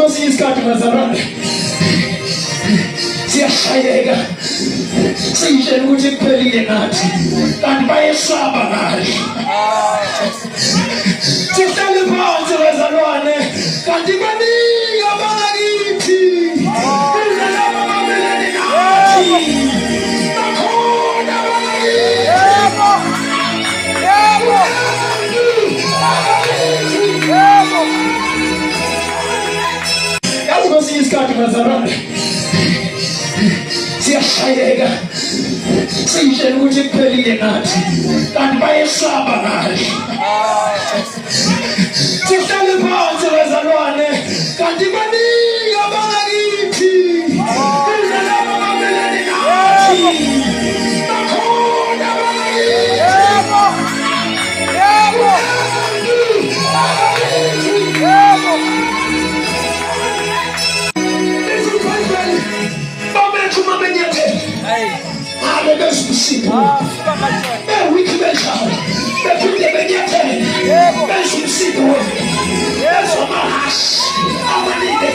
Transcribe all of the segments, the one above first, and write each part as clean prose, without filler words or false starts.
yazikwesiye isikhathi bazalwane siyashayeka siyitshela ukuthi kuphelile nathi kanti bayesaba ngayo sihlale phansi bazalwane kanti baningi abakithi kulabo abamelene nathi bakhona yazikwesiye isikhathi bazalwane siyashayeka siyitshela ukuthi kuphelile nathi kanti bayesaba ngayo sihlale phansi bazalwane kanti baningi abakithi kulabo abamelene nathi bakhona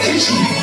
Yes,